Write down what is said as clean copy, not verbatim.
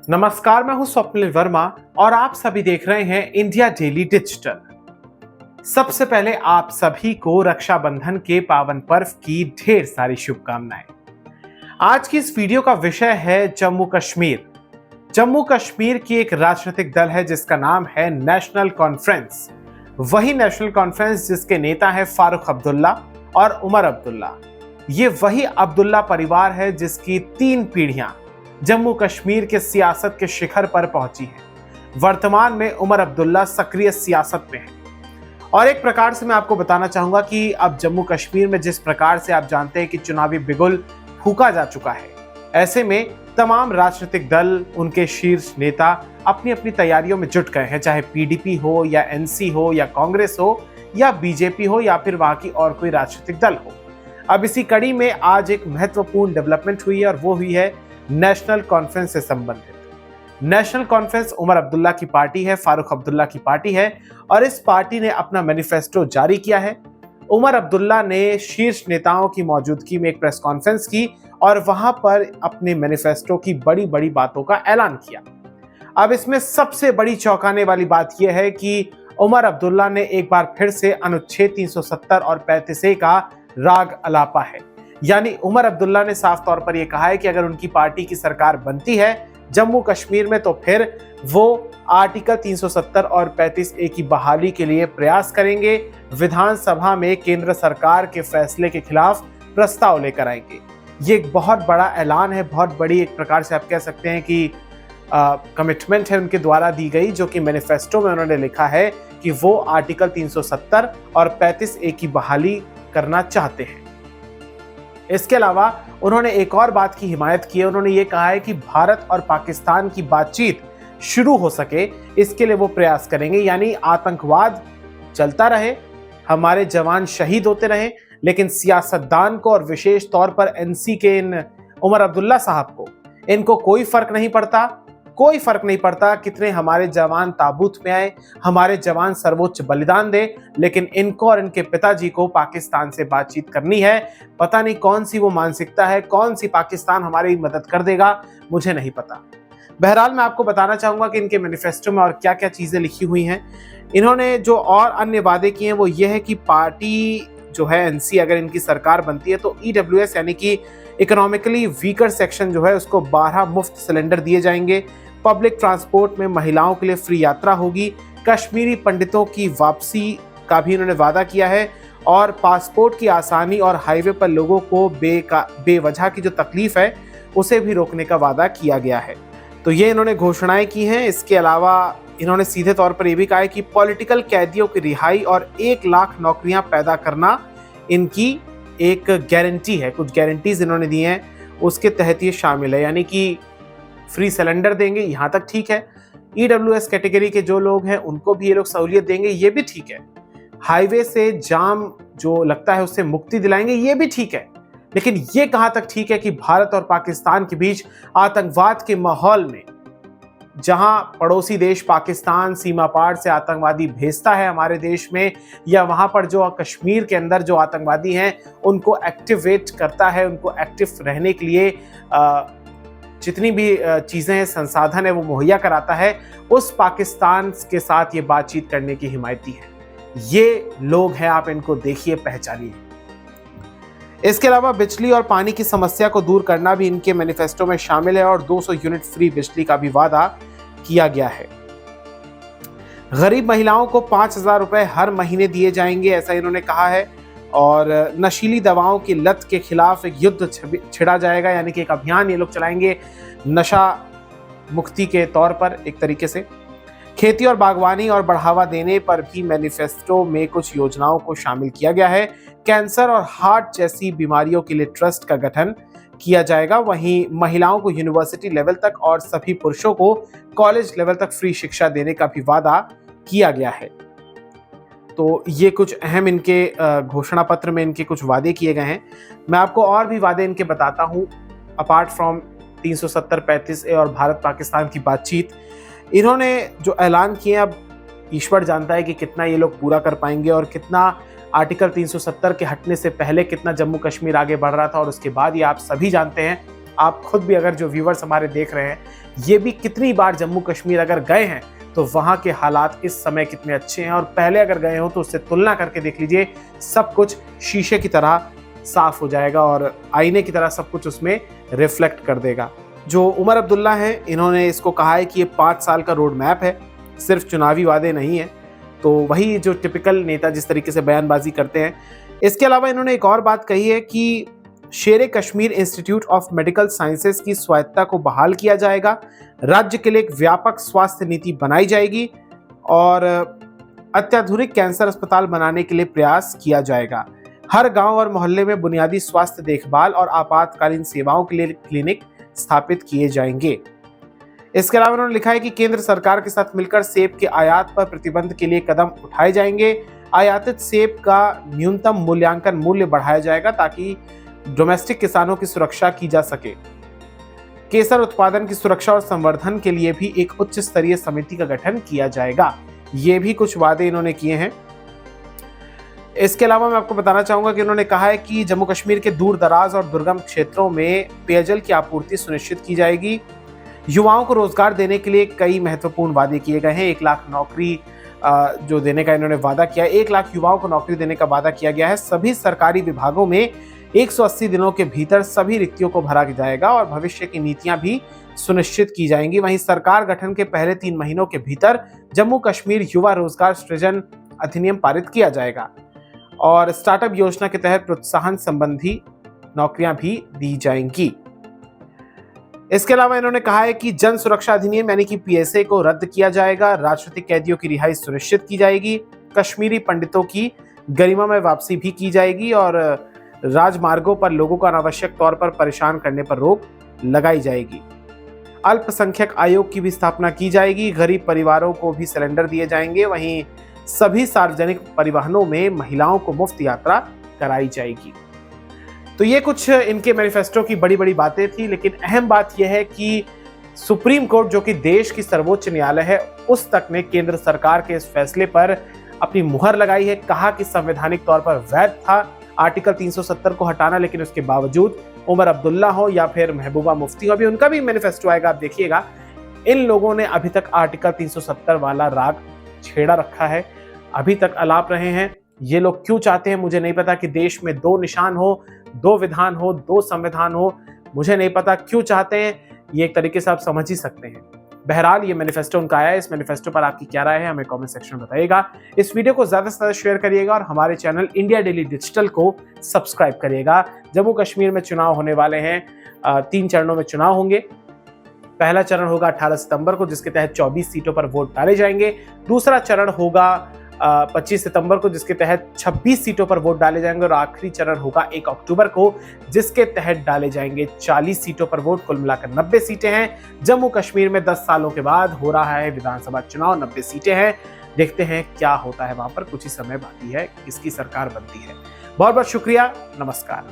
नमस्कार, मैं हूं स्वप्निल वर्मा और आप सभी देख रहे हैं इंडिया डेली डिजिटल। सबसे पहले आप सभी को रक्षाबंधन के पावन पर्व की ढेर सारी शुभकामनाएं। आज की इस वीडियो का विषय है जम्मू कश्मीर। जम्मू कश्मीर की एक राजनीतिक दल है जिसका नाम है नेशनल कॉन्फ्रेंस। वही नेशनल कॉन्फ्रेंस जिसके नेता है फारूक अब्दुल्ला और उमर अब्दुल्ला। ये वही अब्दुल्ला परिवार है जिसकी 3 पीढ़ियां जम्मू कश्मीर के सियासत के शिखर पर पहुंची है। वर्तमान में उमर अब्दुल्ला सक्रिय सियासत में है और एक प्रकार से मैं आपको बताना चाहूंगा कि अब जम्मू कश्मीर में जिस प्रकार से आप जानते हैं कि चुनावी बिगुल फूंका जा चुका है, ऐसे में तमाम राजनीतिक दल, उनके शीर्ष नेता अपनी अपनी तैयारियों में जुट गए हैं, चाहे पीडीपी हो या एनसी हो या कांग्रेस हो या बीजेपी हो या फिर वहां की और कोई राजनीतिक दल हो। अब इसी कड़ी में आज एक महत्वपूर्ण डेवलपमेंट हुई है और वो हुई है नेशनल कॉन्फ्रेंस से संबंधित। नेशनल कॉन्फ्रेंस उमर अब्दुल्ला की पार्टी है, फारूक अब्दुल्ला की पार्टी है और इस पार्टी ने अपना मैनिफेस्टो जारी किया है। उमर अब्दुल्ला ने शीर्ष नेताओं की मौजूदगी में एक प्रेस कॉन्फ्रेंस की और वहां पर अपने मैनिफेस्टो की बड़ी बड़ी बातों का ऐलान किया। अब इसमें सबसे बड़ी चौंकाने वाली बात यह है कि उमर अब्दुल्ला ने एक बार फिर से अनुच्छेद 370 और 35A का राग अलापा है। यानी उमर अब्दुल्ला ने साफ तौर पर यह कहा है कि अगर उनकी पार्टी की सरकार बनती है जम्मू कश्मीर में तो फिर वो आर्टिकल 370 और 35A की बहाली के लिए प्रयास करेंगे, विधानसभा में केंद्र सरकार के फैसले के खिलाफ प्रस्ताव लेकर आएंगे। ये एक बहुत बड़ा ऐलान है, बहुत बड़ी एक प्रकार से आप कह सकते हैं कि कमिटमेंट है उनके द्वारा दी गई, जो कि मैनिफेस्टो में उन्होंने लिखा है कि वो आर्टिकल 370 और 35A की बहाली करना चाहते हैं। इसके अलावा उन्होंने एक और बात की हिमायत की है। उन्होंने ये कहा है कि भारत और पाकिस्तान की बातचीत शुरू हो सके, इसके लिए वो प्रयास करेंगे। यानी आतंकवाद चलता रहे, हमारे जवान शहीद होते रहे, लेकिन सियासतदान को और विशेष तौर पर एनसी के इन उमर अब्दुल्ला साहब को, इनको कोई फर्क नहीं पड़ता कितने हमारे जवान ताबूत में आए, हमारे जवान सर्वोच्च बलिदान दे, लेकिन इनको और इनके पिताजी को पाकिस्तान से बातचीत करनी है। पता नहीं कौन सी वो मानसिकता है, कौन सी पाकिस्तान हमारी मदद कर देगा, मुझे नहीं पता। बहरहाल मैं आपको बताना चाहूंगा कि इनके मैनिफेस्टो में और क्या क्या चीजें लिखी हुई हैं। इन्होंने जो और अन्य वादे किए हैं वो ये है कि पार्टी जो है एनसी, अगर इनकी सरकार बनती है तो EWS यानी कि इकोनॉमिकली वीकर सेक्शन जो है उसको 12 मुफ्त सिलेंडर दिए जाएंगे। पब्लिक ट्रांसपोर्ट में महिलाओं के लिए फ्री यात्रा होगी। कश्मीरी पंडितों की वापसी का भी इन्होंने वादा किया है और पासपोर्ट की आसानी और हाईवे पर लोगों को बेवजह की जो तकलीफ है उसे भी रोकने का वादा किया गया है। तो ये इन्होंने घोषणाएं की हैं। इसके अलावा इन्होंने सीधे तौर पर यह भी कहा है कि पॉलिटिकल कैदियों की रिहाई और 1 लाख नौकरियां पैदा करना इनकी एक गारंटी है। कुछ गारंटीज इन्होंने दी हैं, उसके तहत ये शामिल है। यानी कि फ्री सिलेंडर देंगे, यहाँ तक ठीक है। EWS कैटेगरी के जो लोग हैं उनको भी ये लोग सहूलियत देंगे, ये भी ठीक है। हाईवे से जाम जो लगता है उससे मुक्ति दिलाएंगे, ये भी ठीक है। लेकिन ये कहाँ तक ठीक है कि भारत और पाकिस्तान के बीच आतंकवाद के माहौल में, जहां पड़ोसी देश पाकिस्तान सीमा पार से आतंकवादी भेजता है हमारे देश में, या वहां पर जो कश्मीर के अंदर जो आतंकवादी हैं उनको एक्टिवेट करता है, उनको एक्टिव रहने के लिए जितनी भी चीजें हैं, संसाधन है, वो मुहैया कराता है, उस पाकिस्तान के साथ ये बातचीत करने की हिमायती है। ये लोग हैं, आप इनको देखिए, पहचानिए। इसके अलावा बिजली और पानी की समस्या को दूर करना भी इनके मैनिफेस्टो में शामिल है और 200 यूनिट फ्री बिजली का भी वादा किया गया है। गरीब महिलाओं को 5,000 रुपए हर महीने दिए जाएंगे, ऐसा इन्होंने कहा है। और नशीली दवाओं की लत के खिलाफ एक युद्ध छिड़ा जाएगा, यानी कि एक अभियान ये लोग चलाएंगे नशा मुक्ति के तौर पर एक तरीके से। खेती और बागवानी और बढ़ावा देने पर भी मैनिफेस्टो में कुछ योजनाओं को शामिल किया गया है। कैंसर और हार्ट जैसी बीमारियों के लिए ट्रस्ट का गठन किया जाएगा। वहीं महिलाओं को यूनिवर्सिटी लेवल तक और सभी पुरुषों को कॉलेज लेवल तक फ्री शिक्षा देने का भी वादा किया गया है। तो ये कुछ अहम इनके घोषणा पत्र में इनके कुछ वादे किए गए हैं। मैं आपको और भी वादे इनके बताता हूँ। अपार्ट फ्रॉम 370, 35A और भारत पाकिस्तान की बातचीत, इन्होंने जो ऐलान किए, अब ईश्वर जानता है कि कितना ये लोग पूरा कर पाएंगे और कितना आर्टिकल 370 के हटने से पहले कितना जम्मू कश्मीर आगे बढ़ रहा था और उसके बाद ये आप सभी जानते हैं आप खुद भी, अगर जो व्यूवर्स हमारे देख रहे हैं, ये भी कितनी बार जम्मू कश्मीर अगर गए हैं तो वहां के हालात इस समय कितने अच्छे हैं, और पहले अगर गए हो तो उससे तुलना करके देख लीजिए, सब कुछ शीशे की तरह साफ हो जाएगा और आईने की तरह सब कुछ उसमें रिफ्लेक्ट कर देगा। जो उमर अब्दुल्ला हैं, इन्होंने इसको कहा है कि ये 5 साल का रोड मैप है, सिर्फ चुनावी वादे नहीं है। तो वही जो टिपिकल नेता जिस तरीके से बयानबाजी करते हैं। इसके अलावा इन्होंने एक और बात कही है कि शेरे Kashmir institute of medical sciences की स्वायत्तता को बहाल किया जाएगा, राज्य के लिए एक व्यापक स्वास्थ्य नीति बनाई जाएगी और अत्याधुनिक कैंसर अस्पताल बनाने के लिए प्रयास किया जाएगा। हर गांव और मोहल्ले में बुनियादी स्वास्थ्य देखभाल और आपातकालीन सेवाओं के लिए क्लिनिक स्थापित किए जाएंगे। इसके अलावा उन्होंने लिखा है कि केंद्र सरकार के साथ मिलकर सेब के आयात पर प्रतिबंध के लिए कदम उठाए जाएंगे। आयातित सेब का न्यूनतम मूल्यांकन मूल्य बढ़ाया जाएगा ताकि डोमेस्टिक किसानों की सुरक्षा की जा सके। केसर उत्पादन की सुरक्षा और संवर्धन के लिए भी एक उच्च स्तरीय समिति का गठन किया जाएगा। ये भी कुछ वादे इन्होंने किए हैं। इसके अलावा मैं आपको बताना चाहूंगा कि उन्होंने कहा है कि जम्मू कश्मीर के दूर दराज और दुर्गम क्षेत्रों में पेयजल की आपूर्ति सुनिश्चित की जाएगी। युवाओं को रोजगार देने के लिए कई महत्वपूर्ण वादे किए गए हैं। 1 लाख नौकरी जो देने का इन्होंने वादा किया है, 1 लाख युवाओं को नौकरी देने का वादा किया गया है। सभी सरकारी विभागों में 180 दिनों के भीतर सभी रिक्तियों को भरा जाएगा और भविष्य की नीतियां भी सुनिश्चित की जाएंगी। वहीं सरकार गठन के पहले 3 महीनों के भीतर जम्मू कश्मीर युवा रोजगार सृजन अधिनियम पारित किया जाएगा और स्टार्टअप योजना के तहत प्रोत्साहन संबंधी नौकरियां भी दी जाएंगी। इसके अलावा इन्होंने कहा है कि जन सुरक्षा अधिनियम यानी कि पीएसए को रद्द किया जाएगा, राजनीतिक कैदियों की रिहाई सुनिश्चित की जाएगी, कश्मीरी पंडितों की गरिमामय वापसी भी की जाएगी और राजमार्गों पर लोगों को अनावश्यक तौर पर परेशान करने पर रोक लगाई जाएगी। अल्पसंख्यक आयोग की भी स्थापना की जाएगी, गरीब परिवारों को भी सिलेंडर दिए जाएंगे। वहीं सभी सार्वजनिक परिवहनों में महिलाओं को मुफ्त यात्रा कराई जाएगी। तो ये कुछ इनके मैनिफेस्टो की बड़ी बड़ी बातें थी, लेकिन अहम बात यह है कि सुप्रीम कोर्ट, जो कि देश की सर्वोच्च न्यायालय है, उस तक ने केंद्र सरकार के इस फैसले पर अपनी मुहर लगाई है। कहा कि संवैधानिक तौर पर वैध था आर्टिकल 370 को हटाना, लेकिन उसके बावजूद उमर अब्दुल्ला हो या फिर महबूबा मुफ्ती हो, अभी उनका भी मैनिफेस्टो आएगा, आप देखिएगा, इन लोगों ने अभी तक आर्टिकल 370 वाला राग छेड़ा रखा है, अभी तक अलाप रहे हैं। ये लोग क्यों चाहते हैं मुझे नहीं पता कि देश में 2 निशान हो, 2 विधान हो, 2 संविधान हो, मुझे नहीं पता क्यों चाहते हैं। ये एक तरीके से आप समझ ही सकते हैं। बहरहाल ये मैनिफेस्टो उनका आया है। इस मैनिफेस्टो पर आपकी क्या राय है हमें कमेंट सेक्शन में बताइएगा। इस वीडियो को ज्यादा से ज्यादा शेयर करिएगा और हमारे चैनल इंडिया डेली डिजिटल को सब्सक्राइब करिएगा। जम्मू कश्मीर में चुनाव होने वाले हैं, 3 चरणों में चुनाव होंगे। पहला चरण होगा 18 सितंबर को, जिसके तहत 24 सीटों पर वोट डाले जाएंगे। दूसरा चरण होगा 25 सितंबर को, जिसके तहत 26 सीटों पर वोट डाले जाएंगे और आखिरी चरण होगा 1 अक्टूबर को, जिसके तहत डाले जाएंगे 40 सीटों पर वोट। कुल मिलाकर 90 सीटें हैं। जम्मू कश्मीर में 10 सालों के बाद हो रहा है विधानसभा चुनाव, 90 सीटें हैं। देखते हैं क्या होता है वहां पर, कुछ ही समय बाकी है, किसकी सरकार बनती है। बहुत बहुत शुक्रिया, नमस्कार।